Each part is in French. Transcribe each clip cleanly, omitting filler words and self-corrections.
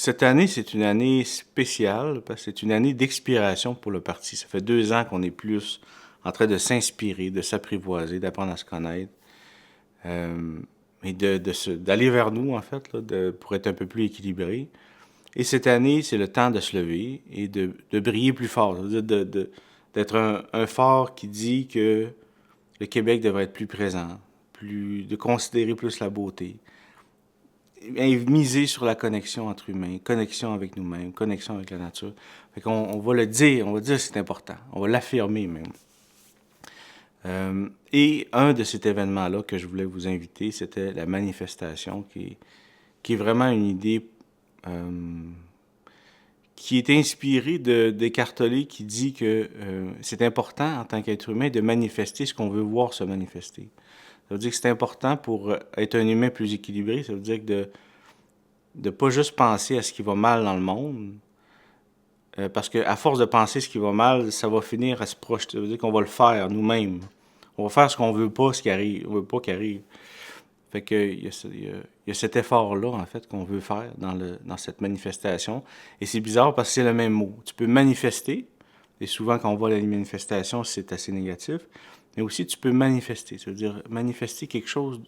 Cette année, c'est une année spéciale parce que c'est une année d'expiration pour le parti. Ça fait 2 ans qu'on est plus en train de s'inspirer, de s'apprivoiser, d'apprendre à se connaître euh, et d'aller vers nous, en fait, là, pour être un peu plus équilibré. Et cette année, c'est le temps de se lever et de briller plus fort. Ça veut dire d'être un phare qui dit que le Québec devrait être plus présent, de considérer plus la beauté, miser sur la connexion entre humains, connexion avec nous-mêmes, connexion avec la nature. Fait qu'on on va le dire, on va dire que c'est important, on va l'affirmer même. Et un de cet événement-là que je voulais vous inviter, c'était la manifestation, qui est vraiment une idée qui est inspirée d'Eckhart Tolle, qui dit que c'est important en tant qu'être humain de manifester ce qu'on veut voir se manifester. Ça veut dire que c'est important pour être un humain plus équilibré, ça veut dire que de pas juste penser à ce qui va mal dans le monde, parce qu'à force de penser ce qui va mal, ça va finir à se projeter. Ça veut dire qu'on va le faire nous-mêmes. On va faire ce qu'on veut pas, ce qui arrive, on veut pas qu'il arrive. Fait que il y a cet effort-là, en fait, qu'on veut faire dans cette manifestation. Et c'est bizarre parce que c'est le même mot. Tu peux manifester, et souvent quand on voit la manifestation, c'est assez négatif, mais aussi tu peux manifester. Ça veut dire manifester quelque chose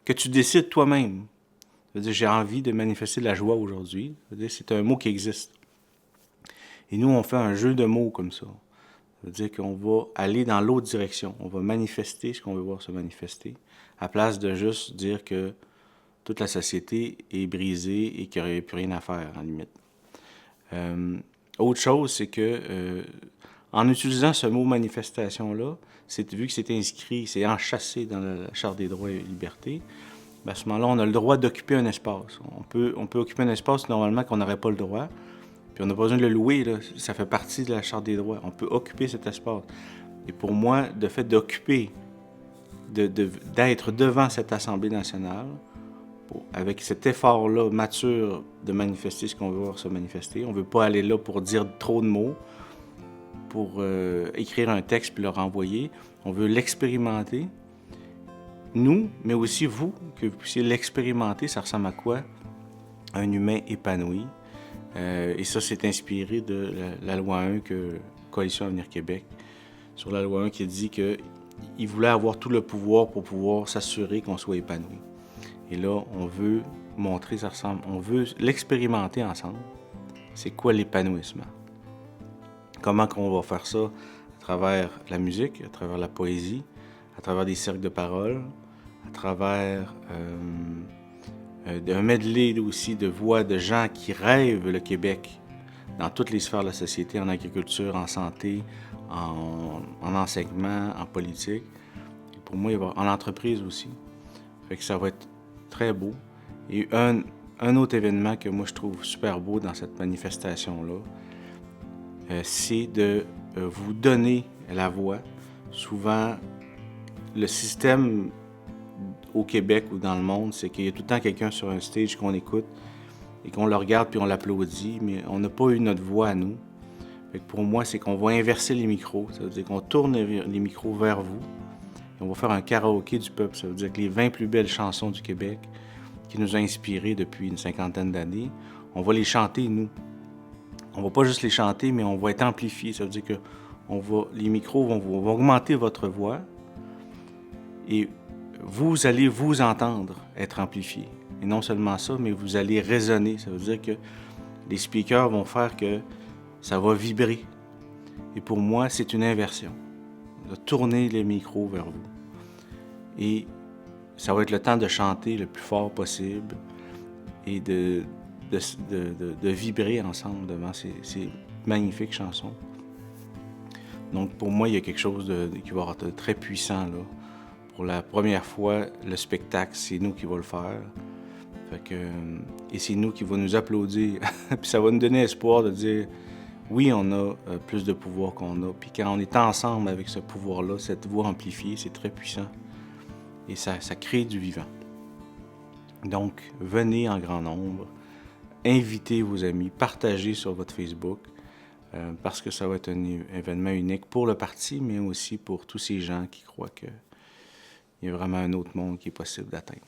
que tu décides toi-même. Ça veut dire j'ai envie de manifester de la joie aujourd'hui. Ça veut dire c'est un mot qui existe. Et nous, on fait un jeu de mots comme ça. Ça veut dire qu'on va aller dans l'autre direction. On va manifester ce qu'on veut voir se manifester, à place de juste dire que toute la société est brisée et qu'il n'y aurait plus rien à faire, en limite. Autre chose, c'est que en utilisant ce mot manifestation-là, vu que c'est inscrit, c'est enchâssé dans la Charte des droits et libertés, ben à ce moment-là, on a le droit d'occuper un espace. On peut occuper un espace normalement qu'on n'aurait pas le droit. Puis on n'a pas besoin de le louer, là. Ça fait partie de la Charte des droits. On peut occuper cet espace. Et pour moi, le fait d'occuper, d'être devant cette Assemblée nationale, avec cet effort-là mature de manifester ce qu'on veut voir se manifester, on ne veut pas aller là pour dire trop de mots, pour écrire un texte puis le renvoyer. On veut l'expérimenter, nous, mais aussi vous, que vous puissiez l'expérimenter. Ça ressemble à quoi? Un humain épanoui. Et ça, c'est inspiré de la loi 1 que Coalition Avenir Québec, sur la loi 1 qui dit qu'il voulait avoir tout le pouvoir pour pouvoir s'assurer qu'on soit épanoui. Et là, on veut montrer, ça ressemble, on veut l'expérimenter ensemble. C'est quoi l'épanouissement? Comment qu'on va faire ça? À travers la musique, à travers la poésie, à travers des cercles de parole, à travers un medley aussi de voix de gens qui rêvent le Québec dans toutes les sphères de la société, en agriculture, en santé, en enseignement, en politique. Et pour moi, en entreprise aussi. Fait que ça va être très beau. Et un autre événement que moi je trouve super beau dans cette manifestation-là, c'est de vous donner la voix. Souvent, le système au Québec ou dans le monde, c'est qu'il y a tout le temps quelqu'un sur un stage qu'on écoute et qu'on le regarde puis on l'applaudit, mais on n'a pas eu notre voix à nous. Fait que pour moi, c'est qu'on va inverser les micros. Ça veut dire qu'on tourne les micros vers vous et on va faire un karaoké du peuple. Ça veut dire que les 20 plus belles chansons du Québec qui nous ont inspirés depuis une 50aine d'années, on va les chanter, nous. On va pas juste les chanter, mais on va être amplifié. Ça veut dire que les micros vont augmenter votre voix et vous allez vous entendre être amplifié. Et non seulement ça, mais vous allez résonner. Ça veut dire que les speakers vont faire que ça va vibrer. Et pour moi, c'est une inversion. De tourner les micros vers vous. Et ça va être le temps de chanter le plus fort possible et de vibrer ensemble devant ces magnifiques chansons. Donc pour moi, il y a quelque chose qui va être très puissant là. Pour la première fois, le spectacle, c'est nous qui va le faire. Fait que, et c'est nous qui va nous applaudir. Puis ça va nous donner espoir de dire, oui, on a plus de pouvoir qu'on a. Puis quand on est ensemble avec ce pouvoir-là, cette voix amplifiée, c'est très puissant. Et ça crée du vivant. Donc, venez en grand nombre, invitez vos amis, partagez sur votre Facebook, parce que ça va être un événement unique pour le parti, mais aussi pour tous ces gens qui croient qu'il y a vraiment un autre monde qui est possible d'atteindre.